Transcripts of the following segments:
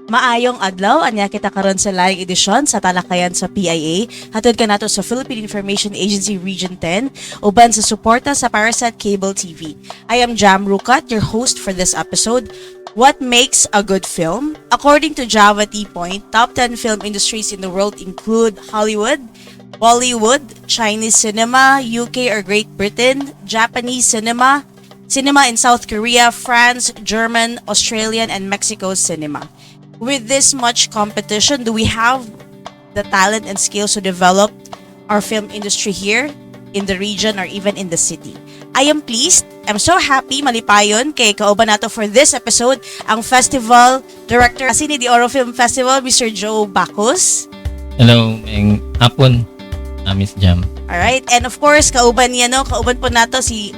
Maayong adlaw, anya kita karon sa laing edisyon sa Talakayan sa PIA. Hatod ka nato sa Philippine Information Agency Region 10, uban sa suporta sa Parasat Cable TV. I am Jam Rukat, your host for this episode. What makes a good film? According to Java T-Point, top 10 film industries in the world include Hollywood, Bollywood, Chinese cinema, UK or Great Britain, Japanese cinema, cinema in South Korea, France, German, Australian, and Mexico cinema. With this much competition, do we have the talent and skills to develop our film industry here in the region or even in the city? I am pleased, I'm so happy, malipayon kay kauban nato for this episode ang Festival Director sa Cine Film Festival, Mr. Joe Bacus. Hello, ngayong hapon, Miss Jam. Alright, and of course, kauban po nato si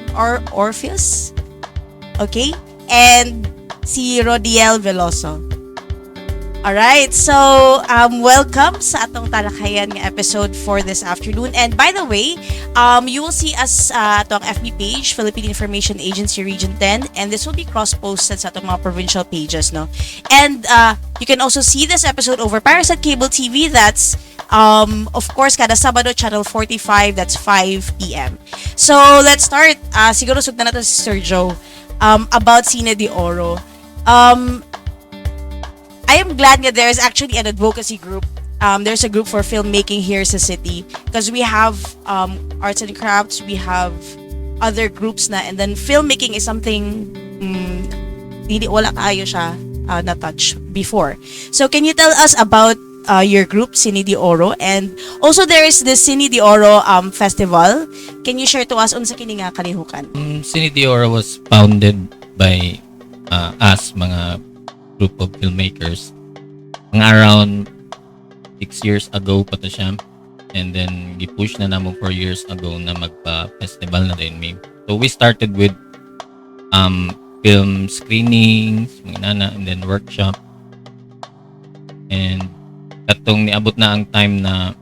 Orpheus. Okay? And si Rodiell Veloso. Alright, so welcome sa atong Talakayan nga episode for this afternoon. And by the way, you will see us atong FB page, Philippine Information Agency Region 10, and this will be cross-posted sa atong mga provincial pages, no? And you can also see this episode over Parasat Cable TV. That's of course kada Sabado channel 45, that's 5 p.m. So let's start. Siguro sugdan nato si Sir Joe about Cine de Oro. I am glad that there is actually an advocacy group. There's a group for filmmaking here sa city because we have arts and crafts, we have other groups na, and then filmmaking is something wala kaayo siya na touch before. So can you tell us about your group, Cine de Oro? And also there is the Cine de Oro festival. Can you share to us unsa kini nga kalihukan? Cine de Oro was founded by us, mga group of filmmakers. Mga around 6 years ago pa to siya. And then, gipush na namo 4 years ago na magpa-festival na din mi. So, we started with film screenings, mga nana, and then workshop. And katong niabot na ang time na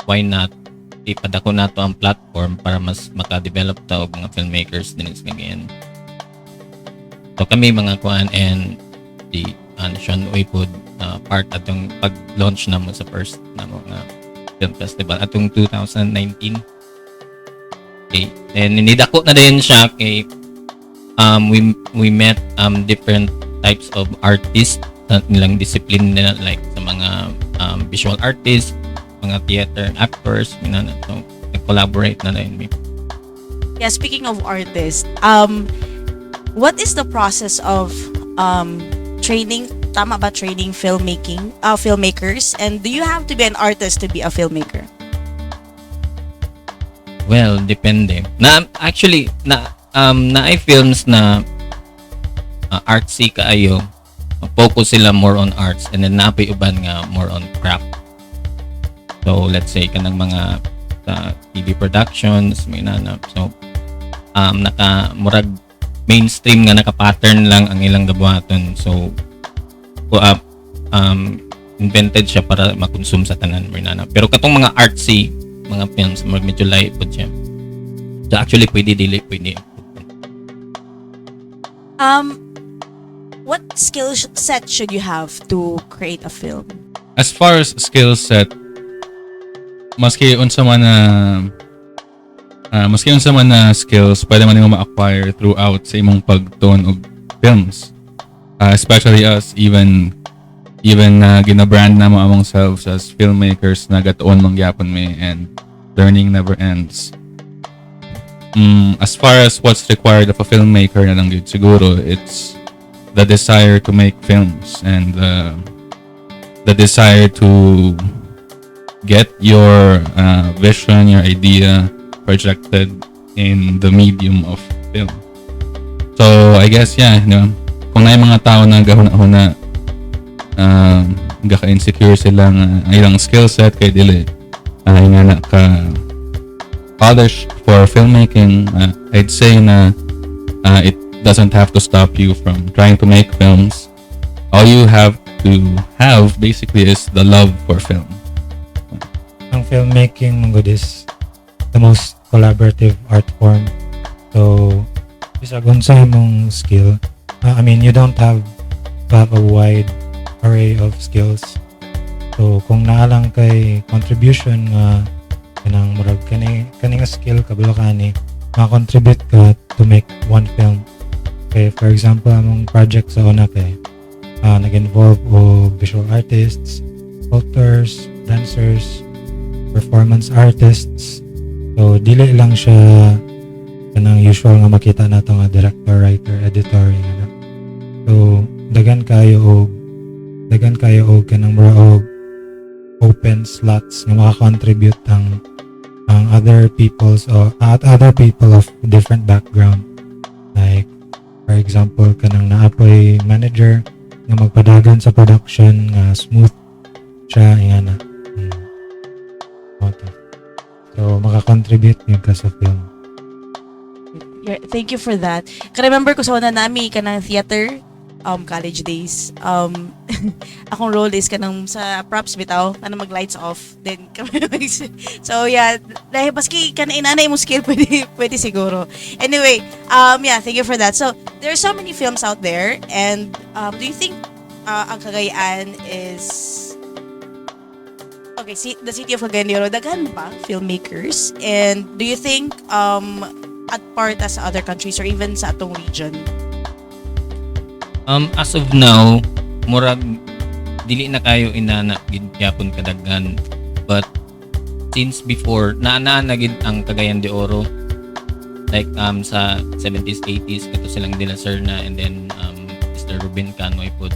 why not ipadako na to ang platform para mas maka-develop ta og mga filmmakers din sa ngayon. So, kami mga kuan and di Sean Uipod part atong pag-launch namo sa first namo nga film festival atong 2019. Okay, and nidako na din siya kay we met different types of artists na nilang discipline nila, like sa mga visual artists, mga theater actors, so nag-collaborate na din. Yeah, speaking of artists, what is the process of training, tama ba, training filmmakers, and do you have to be an artist to be a filmmaker? Well, depende. Actually na films na artsy kaayo, focus sila more on arts, and then naapay uban nga more on craft. So let's say kanang mga TV productions, may nana, so naka mainstream nga naka-pattern lang ang ilang gabuhaton. So invented siya para makonsume sa tanan, nana. Pero katong mga artsy mga films, medyo light po siya. So actually pwede. What skill set should you have to create a film? As far as skill set, maski unsa man na skills pwede man nimo ma-acquire throughout sa imong pagtuon og films. Especially us, even gina-brand na mo among selves as filmmakers na gatuon man gyapon mi, and learning never ends. As far as what's required of a filmmaker na lang gyud, siguro it's the desire to make films and the desire to get your vision, your idea projected in the medium of film. So I guess kung na mga tao na gahuna-huna gaka-insecure sila ng ilang skill set kay dili nga na ka polished for filmmaking, I'd say na it doesn't have to stop you from trying to make films. All you have to have basically is the love for film. Ang filmmaking mangod is the most collaborative art form. So, bisag unsa imong skill, you don't have to have a wide array of skills. So kung naa lang kay contribution nga kanang murag kani nga skill kabalo kani ma-contribute ka to make one film. Okay, for example, among project sa una kay nag-involve og visual artists, sculptors, dancers, performance artists. So dili lang siya kanang usual nga makita nato nga director, writer, editor nga. So dagan kayo og kanang mura og open slots nga maka-contribute ang other people of different background. Like for example, kanang naapoy manager nga magpadagan sa production nga smooth siya ingana. So maka-contribute yun ka sa film. Thank you for that. Ka-remember ko sa una nami kanang theater college days. Akong role is kanang sa props bitaw, kanang mag-lights off. Then so yeah, dahil baski kanang inanay mo skill pwede siguro. Anyway, yeah, thank you for that. So there are so many films out there, and do you think ang Cagayan is okay, the city of Cagayan daghan ba filmmakers, and do you think at part sa other countries or even sa atong region? As of now, murag dili na kayo inana gid gyapon kadaghan, but since before naa na gid ang Cagayan de Oro, like sa 70s 80s kato silang Dila Serna, and then Mr. Ruben Canoy pod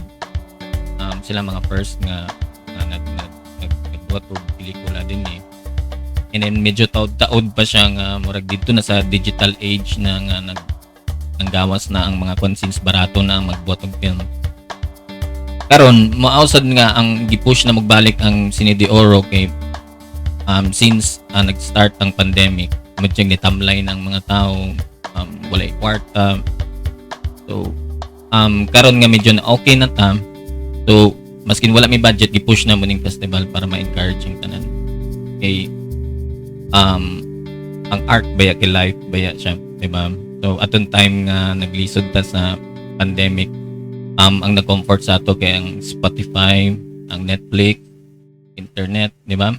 sila mga first nga nagbuhat og pelikula din eh. And then medyo taod pa siya nga murag dito na sa digital age na nga nanggawas na ang mga consins barato na ang magbuhat og film. Karon moausad nga ang gipush na magbalik ang Cine de Oro kay since nag-start ang pandemic, medyo gitamlay ng mga tao, walay kwarta. So karon nga medyo na okay na ta. So maskin wala may budget, gipush na mo ning festival para ma-encourage ang tanan. Kay ang art baya kay life baya siya, diba? So aton time nga naglisod ta sa pandemic, ang nag-comfort sa ato kay ang Spotify, ang Netflix, internet, diba?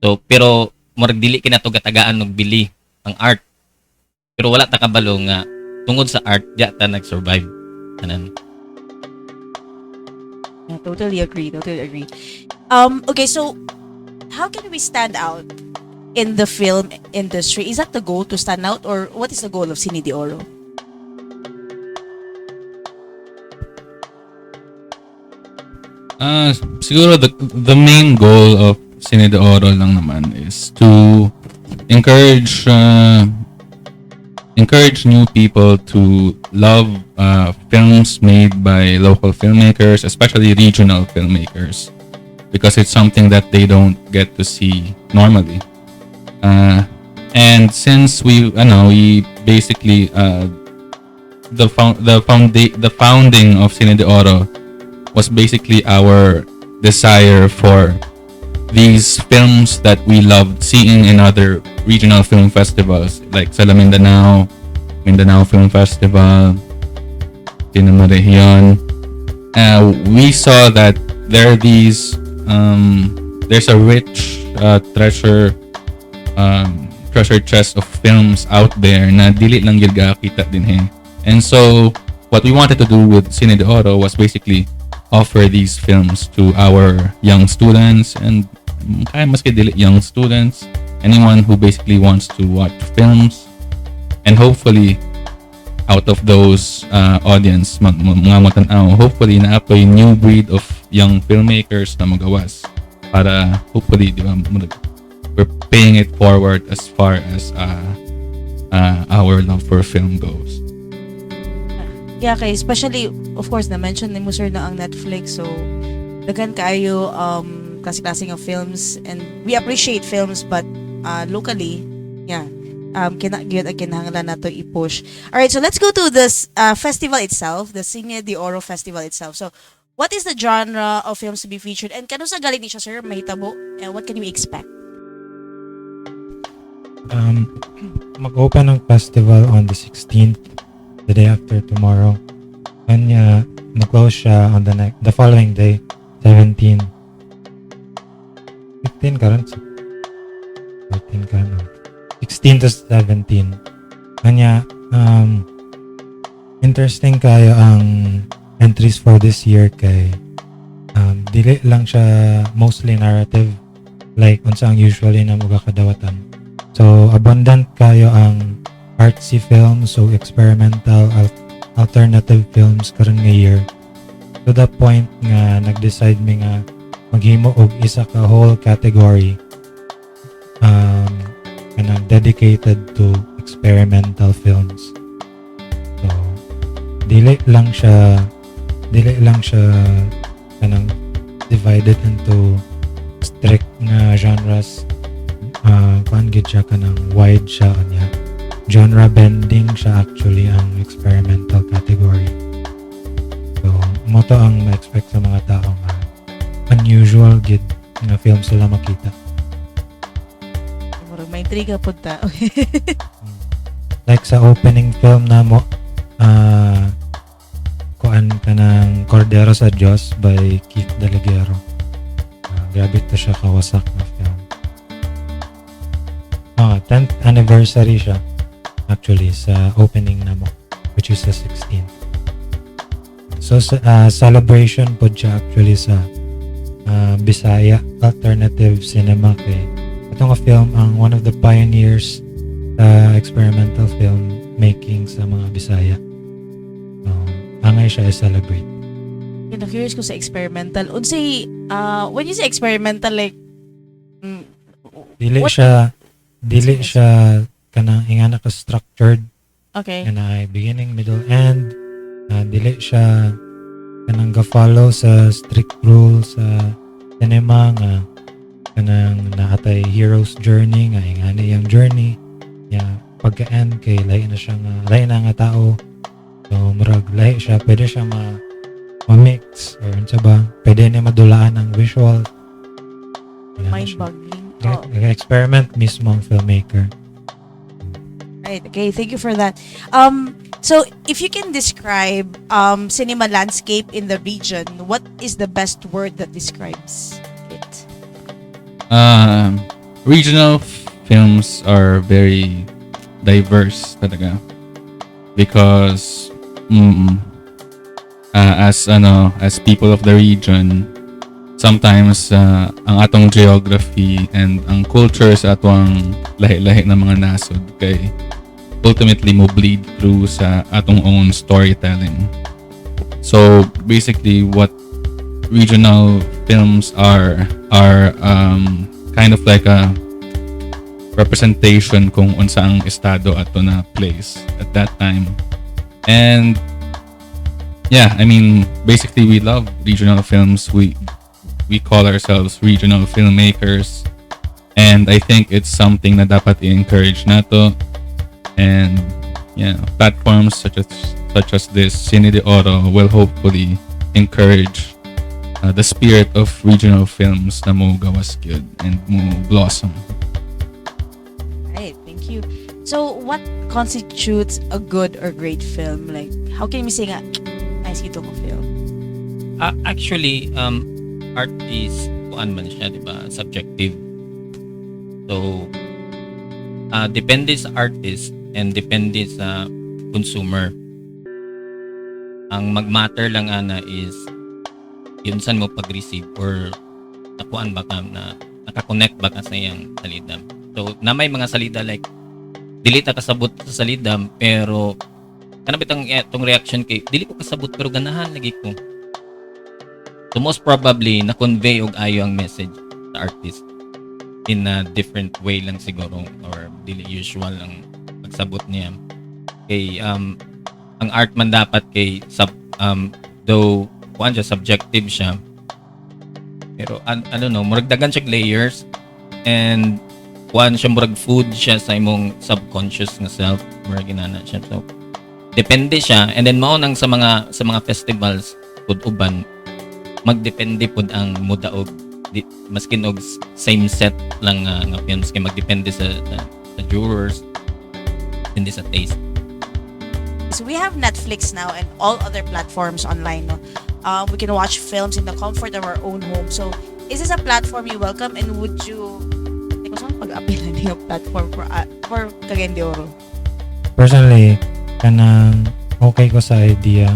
So pero murag dili kinato gatagaan og bili ang art, pero wala ta kabalo nga tungod sa art di ta nag-survive tanan. Yeah, totally agree. Okay, so how can we stand out in the film industry? Is that the goal, to stand out, or what is the goal of Cine de Oro? Siguro the main goal of Cine de Oro lang naman is to encourage new people to love films made by local filmmakers, especially regional filmmakers, because it's something that they don't get to see normally. And since we basically the founding of Cine de Oro was basically our desire for these films that we loved seeing in other regional film festivals, like sa Mindanao Film Festival, Cinema Region. We saw that there's a rich treasure chest of films out there na dili lang gyud kita dinhi. And so what we wanted to do with Cine de Oro was basically offer these films to our young students, and kaya maski dili young students, anyone who basically wants to watch films, and hopefully out of those audience mga matanaw, hopefully naapoy new breed of young filmmakers na magawas para hopefully di ba we're paying it forward as far as our love for film goes. Yeah, okay, especially of course na-mention ni mo sir na ang Netflix, so daghan kaayo klase-klaseng of films, and we appreciate films, but locally, yeah, kinahanglan nato i-push. Alright, so let's go to this festival itself, the Cine de Oro Festival itself. So what is the genre of films to be featured, and kano sa galing ni siya sir, mahitabo, and what can we expect? Mag-open ang festival on the 16th, the day after tomorrow. Kanya mag-close siya on the following day, 17. 15 karon. 14 karon. 16 to 17. Kanya, interesting kayo ang entries for this year kay dili lang siya mostly narrative like unsa ang usually na mga kadawatan. So abundant kayo ang artsy films, so experimental alternative films karon nga year, to the point nga nag-decide mi nga maghimo og isa ka whole category kanang dedicated to experimental films. So dili lang siya kanang divided into strict nga genres. Kuan gid siya kanang wide siya niya. Genre bending siya actually ang experimental category. So mo to ang ma-expect sa mga tao nga unusual gid nga film sila makita. Murag may intriga pud ta. Like sa opening film na mo, kuan ka ng Cordero sa Diyos by Keith Deligero. Grabe to siya kawasak na film. 10th anniversary siya actually sa opening na mo, which is the 16th. So celebration po siya actually sa Bisaya alternative cinema kay itong film ang one of the pioneers sa experimental film making sa mga Bisaya. Angay siya i-celebrate. Curious ko sa experimental. Unsay when you say experimental, like Dili what? siya kanang ingana ka structured. Okay. Kana ay beginning, middle, end. Dili siya kanang ga-follow sa strict rules sa cinema nga kanang naatay hero's journey nga ingani yung journey. Pagka-end kay lain na siya nga tao. So murag lahi siya, pwede siya ma-mix or unsa ba, pwede niya madulaan ang visual. Mind-boggling. Experiment mismo ang filmmaker. Right. Okay. Thank you for that. So if you can describe cinema landscape in the region, what is the best word that describes it? Regional films are very diverse talaga because as people of the region, sometimes ang atong geography and ang culture sa atong lahi-lahi na mga nasod kay ultimately mo bleed through sa atong own storytelling. So basically what regional films are kind of like a representation kung unsa ang estado ato na place at that time. And yeah, I mean, basically we love regional films. We call ourselves regional filmmakers, and I think it's something na dapat i-encourage nato. And yeah, platforms such as this CDOFF will hopefully encourage the spirit of regional films na mo gawas gyud and mo blossom. Right. Thank you. So what constitutes a good or great film? Like, how can we say nga nice ito ko film? Actually, art is kuan man siya, di ba? Subjective. So, depende sa artist and depende sa consumer. Ang mag-matter lang ana is yun saan mo pag-receive or nakuan ba ka na nakakonect ba ka sa iyang salida. So, na may mga salida like dili ta kasabot sa salida pero kanabit itong reaction kay dili ko kasabot pero ganahan lagi ko. So most probably na-convey og ayo ang message sa artist in a different way lang siguro or dili usual ang pagsabot niya. Kay ang art man dapat kay though kuan siya subjective siya. Pero ano no, murag dagan siya layers and kuan siya murag food siya sa imong subconscious nga self, murag ginana siya. So depende siya and then mao nang sa mga festivals pud uban magdepende pud ang mudaog maskin og same set lang nga films kay magdepende sa jurors hindi sa taste. So we have Netflix now and all other platforms online. No? We can watch films in the comfort of our own home. So is this a platform you welcome, and would you saan pag-appeal yung platform for Cagayan de Oro? Personally, kanang okay ko sa idea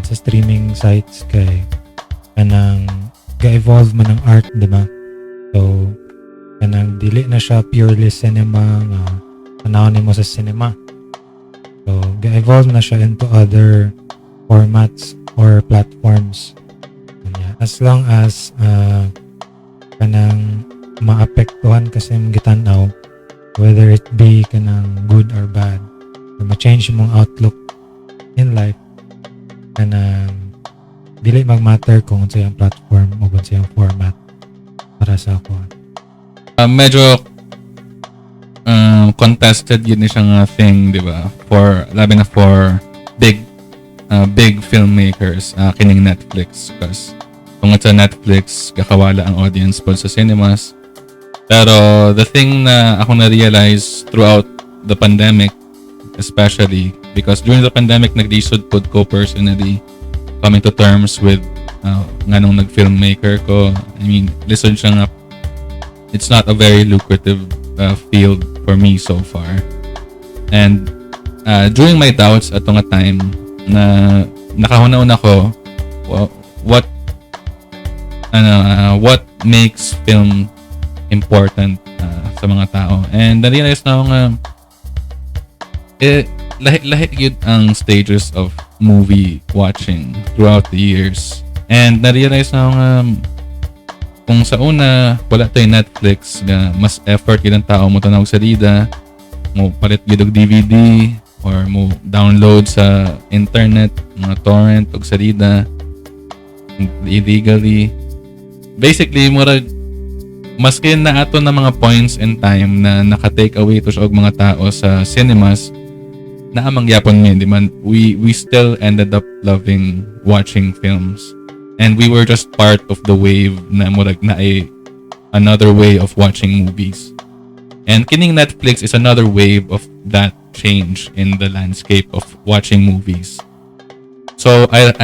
sa streaming sites kay kanang ga-evolve man ang art, di ba? So, kanang dili na siya purely cinema nga panahon mo sa cinema. So, ga-evolve na siya into other formats or platforms. Yeah. As long as kanang maapektuhan kasi mong gitanaw, whether it be kanang good or bad, or ma-change mong outlook in life, kanang dili mag-matter kung unsa yung platform o kung unsa yung format para sa ako. Medyo contested yun siyang thing, di ba? For, labi na for big filmmakers, kining Netflix. Because kung sa Netflix, kakawala ang audience po sa cinemas. Pero the thing na ako na-realize throughout the pandemic, especially, because during the pandemic, nag-lisod po ko personally coming to terms with nga nung nag-filmmaker ko. I mean, lisod siya nga, it's not a very lucrative field for me so far. And during my doubts at nga time na nakahuna-una ko what makes film important sa mga tao. And na-realize na ako nga lahi yun ang stages of movie watching throughout the years. And na-realize na ako nga kung sa una wala tayo Netflix nga mas effort yun ang tao mo tanawag sa lida mo palit yun og DVD or mo download sa internet mga torrent og sa lida illegally. Basically murag maski na ato na mga points in time na naka-take away to siya og mga tao sa cinemas na amang yapon mi, di man, we still ended up loving watching films. And we were just part of the wave na murag na another way of watching movies. And kining Netflix is another wave of that change in the landscape of watching movies. So I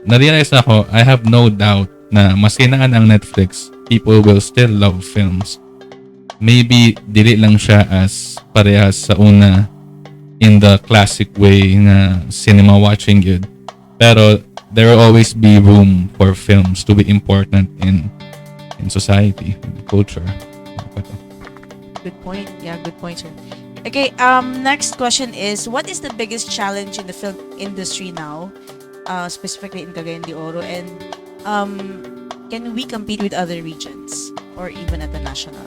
na-realize na ako, I have no doubt na maski naan ang Netflix, people will still love films. Maybe dili lang siya as parehas sa una in the classic way na cinema watching yun. Pero there will always be room for films to be important in society, in culture. Good point. Yeah, good point, sir. Okay, next question is, what is the biggest challenge in the film industry now, specifically in Cagayan de Oro, and can we compete with other regions or even at the national?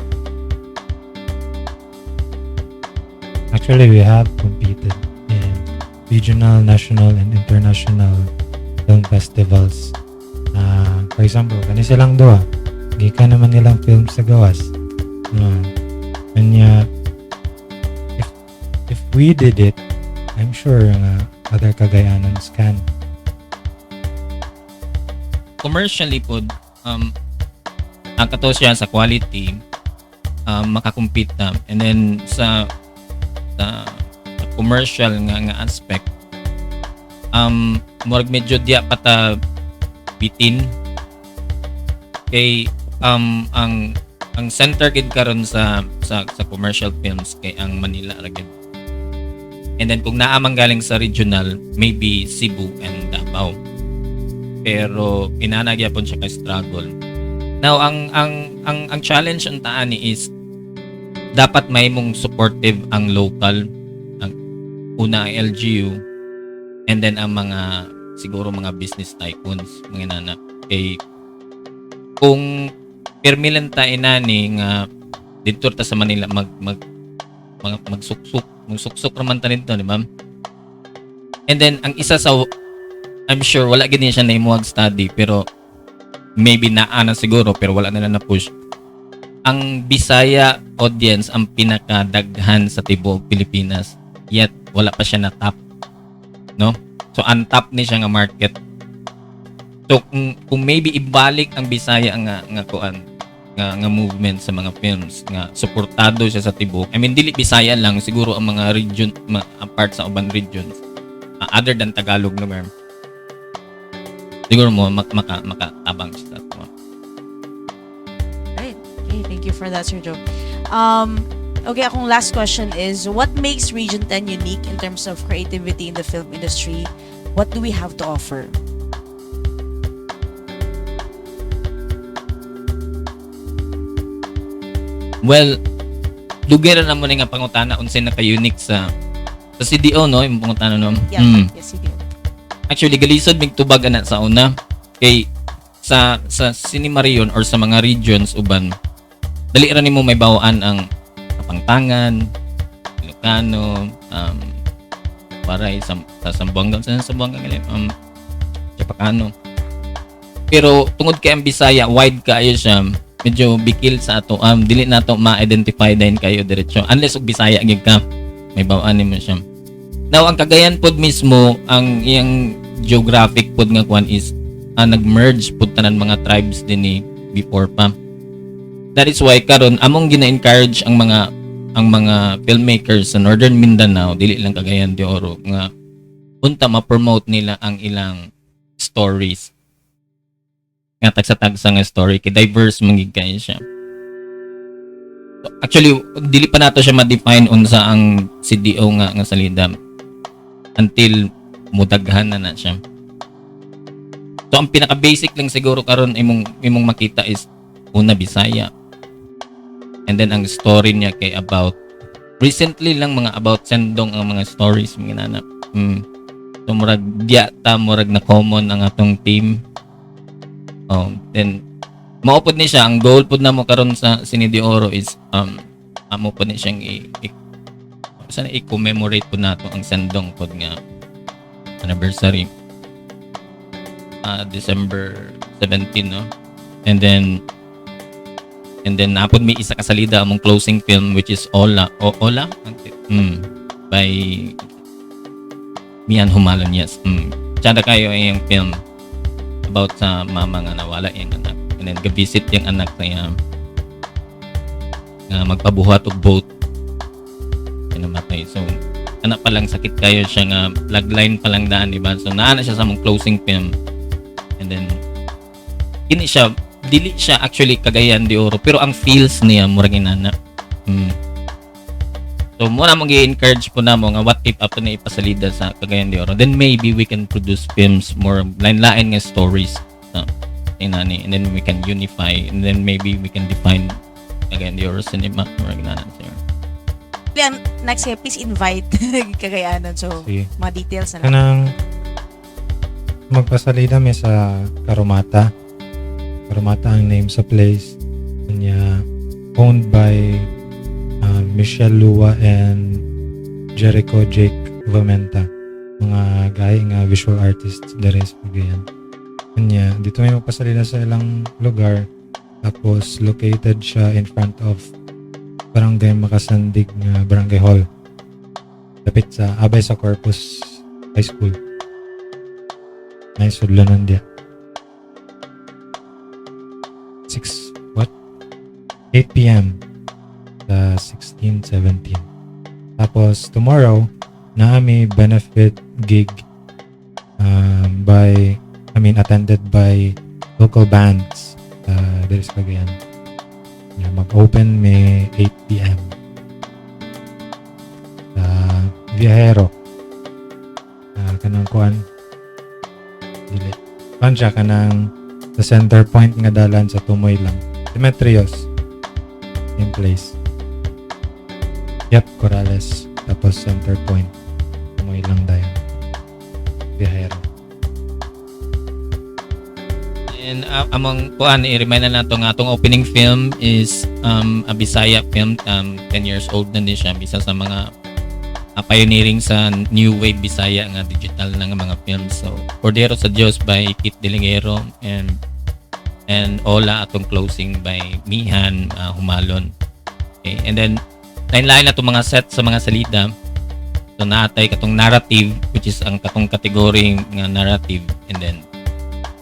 Actually, we have competed in regional, national, and international film festivals. For example, kani silang duha, gikan naman nilang film sa gawas. Kanya, if we did it, I'm sure other Cagayanans can. Commercially po, kato siya sa quality, makakompete na. And then sa commercial nga aspect, murag medyo diya pata bitin kay ang center gid karon sa commercial films kay ang Manila ra gid. And then kung naamang galing sa regional, maybe Cebu and Davao. Pero pinanagyapon siya kay struggle. Now ang challenge unta ani is dapat may mong supportive ang local, ang una ang LGU, and then ang mga siguro mga business tycoons, mga nana. Kay kung permilenta inani nga dito ta sa Manila magsuksok raman ta nito, di ba? And then ang isa sa, I'm sure wala gid siya na imuhag study, pero maybe naana siguro pero wala na push. Ang Bisaya audience ang pinakadaghan sa tibuok Pilipinas, yet wala pa siya na top, no? So ang top ni siya nga market. So kung maybe ibalik ang Bisaya nga kuan nga movement sa mga films nga suportado siya sa tibok. I mean dili Bisaya lang siguro ang mga region apart sa urban regions other than Tagalog lugar. Siguro mo makatabang siya sa ito. Right. Okay, thank you for that, Sir Joe. Okay, akong last question is, what makes Region 10 unique in terms of creativity in the film industry? What do we have to offer? Well, lugar na mo nga pangutana unsay naka-unique sa CDO no, yung pangutana no. Yeah, yes, you do. Actually galisod mig tubag ana sa una kay sa cinema region or sa mga regions uban dali ra nimo may bawaan ang Kapangtangan, Ilocano, paray sa Sambuanga Chapacano. Pero tungod kay ang Bisaya wide kaayo siya, medyo bikil sa ato dili nato ma-identify din kayo diretso unless og Bisaya gyud ka may bawaan nimo siya. Now ang Cagayan pod mismo ang iyang geographic pod nga kwan is nag-merge pod tanan mga tribes din ni before pa. That is why karon among gina-encourage ang mga filmmakers sa Northern Mindanao dili lang Cagayan de Oro nga unta ma-promote nila ang ilang stories. Nga tagsa-tagsa nga story kay diverse mangig kayo siya. So, actually dili pa nato siya ma-define unsa ang CDO nga salida until mudaghan na siya. So ang pinaka basic lang siguro karon imong makita is una Bisaya. And then ang story niya kay about recently lang mga about sendong ang mga stories mga nana. So murag murag na common ang atong team. Then maupod ni siya ang goal pud namo karon sa Cine de Oro is amo pud ni siyang i-commemorate pud nato ang sendong pud nga anniversary. December 17 no. And then napod may isa kasalida among closing film which is Ola by Mian Humalon, yes. Tsada kayo ay yung film about sa mama nga nawala yung anak and then gabisit yung anak niya nga magpabuhat og boat namatay. So anak pa lang sakit kayo siya nga lagline pa lang daan diba, so naana siya sa mong closing film. And then dili siya actually Cagayan de Oro pero ang feels niya murag inana. So muna mong i-encourage po namo nga what if after na ipasalida sa Cagayan de Oro then maybe we can produce films more lain-lain nga stories inani and then we can unify and then maybe we can define Cagayan de Oro cinema murag inana sir. Next year, please invite Cagayanan. So, Sige. mga details na lang. Kanang magpasalida mi sa Karumata. Karumata ang name sa place. Kanya owned by Michelle Lua and Jericho Jake Vamenta. Mga gaya nga visual artists dari sa Cagayan. Kanya dito may magpasalida sa ilang lugar. Tapos located siya in front of Barangay Makasandig nga Barangay Hall. Lapit sa Abay sa Corpus High School. May sudlanan dia. 8 p.m. sa 16, 17. Tapos tomorrow naami benefit gig attended by local bands there is Cagayan. Mag-open may 8 p.m. sa Viajero. Kanang kuan dili. Kuan siya kanang sa center point nga dalan sa Tumoy lang. Demetrios in place. Yep, Corrales. Tapos center point. Tumoy lang dayon. Viajero. And among kuan i-remind na nato nga atong opening film is a Bisaya film 10 years old na din siya bisa sa mga pioneering sa new wave Bisaya nga digital na nga mga films. So Cordero sa Diyos by Kit Delingero and Ola atong closing by Mihan Humalon. Okay, and then lain-lain na itong mga set sa mga salida. So naatay katong narrative which is ang katong category nga narrative and then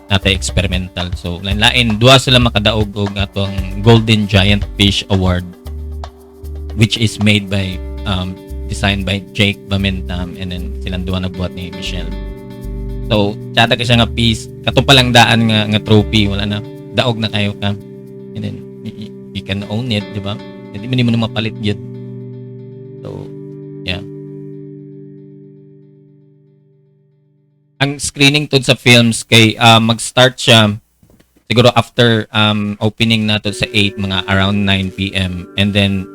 natay experimental. So lain duha sila makadaog og atong Golden Giant Fish Award, which is made by designed by Jake Bamentam, and then silang duha nagbuhat ni Michelle. So tsada ka siya nga piece, kato pa lang daan nga trophy, wala na, daog na kayo ka, and then you can own it, di ba? Hindi mo na mapalit yun. So yeah, ang screening tod sa films kay mag-start siya siguro after opening nato sa 8, mga around 9 p.m. and then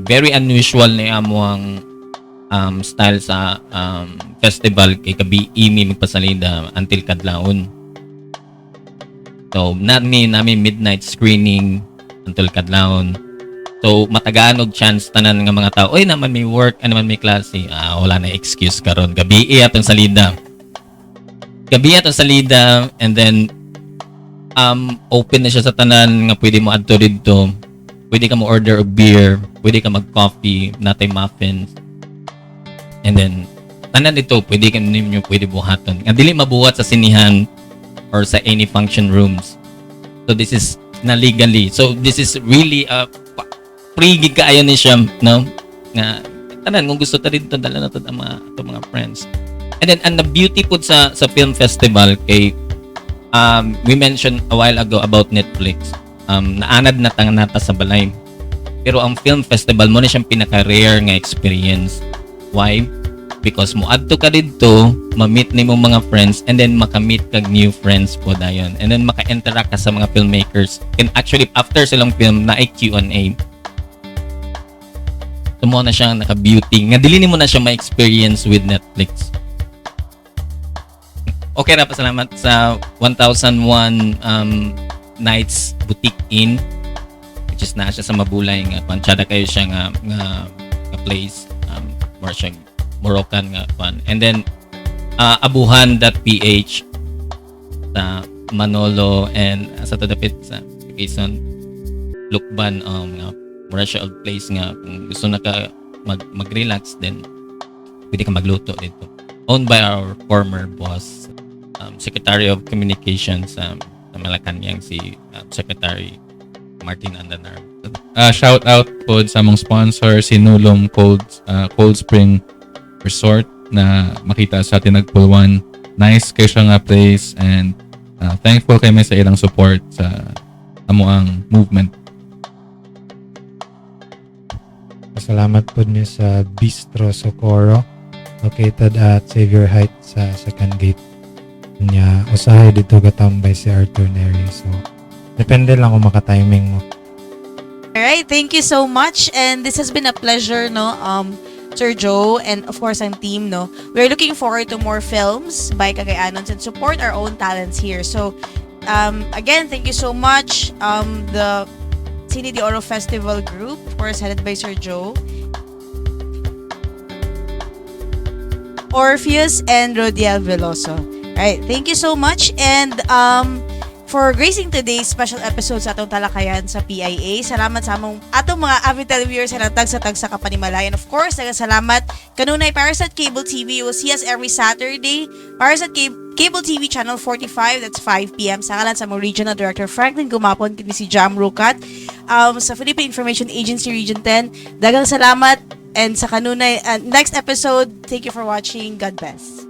very unusual na amuang style sa festival kay kabi imi magpasalida until kadlawon. So namin midnight screening until kadlawon. So matagaan og chance tanan nga mga tao, oy naman may work, naman may klase. Wala na excuse karon. Gabi atong salida. And then open na siya sa tanan nga pwede mo adto didto. Pwede ka mo order of beer, pwede ka mag-coffee, natay muffins. And then tanan dito pwede ka ninyo pwede buhaton. Nga dili mabuhat sa sinihan or sa any function rooms. So this is na legally. So this is really free gig kaayo ni siya, no? Nga tanan kung gusto ta dito dala na to ang mga friends. And then and the beauty po sa film festival kay we mentioned a while ago about Netflix. Naanad na nata sa balay. Pero ang film festival mo na siyang pinaka-rare nga experience. Why? Because mo adto ka dito, ma-meet ni mo mga friends, and then maka-meet kag new friends po dayon. And then maka-interact ka sa mga filmmakers. And actually after silang film na Q&A. So mo na siyang naka-beauty. Nga dili mo na siya ma-experience with Netflix. Okay ra, pasalamat sa 1001 Nights Boutique Inn, which is na siya sa Mabulay nga pansyada kayo siya nga place, more siya Moroccan nga pan. And then abuhan.ph sa Manolo and sa tadapit sa Quezon Lukban, nga more siya old place nga kung gusto na ka mag-relax, then pwede ka magluto dito. Owned by our former boss, Secretary of Communications sa Malacanang, si Secretary Martin Andanar. Shout out po sa mong sponsor, si Nulom Cold Spring Resort na makita sa Tinagpulwan. Nice kayo siya nga place, and thankful kami sa ilang support sa amuang movement. Salamat po niyo sa Bistro Socorro, located at Xavier Heights sa second gate. Nya usahay dito gatambay si Arthur Nery. So depende lang kung maka-timing mo. Alright, thank you so much, and this has been a pleasure, no, Sir Joe, and of course ang team, no. We're looking forward to more films by Cagayano's and support our own talents here. So again, thank you so much, the Cine de Oro Festival Group, of course headed by Sir Joe, Orpheus, and Rodiell Veloso. Right, thank you so much, and for gracing today's special episode sa atong Talakayan sa PIA. Salamat sa atong mga avid televiewers na tagsa-tagsa kapanimalayan. Of course, salamat kanunay Parasat Cable TV. You will see us every Saturday. Parasat Cable TV Channel 45, that's 5 p.m. Sa kalan sa mga Regional Director Franklin Gumapon, kini si Jam Rukat, sa Philippine Information Agency Region 10. Dagang salamat, and sa kanunay next episode, thank you for watching. God bless.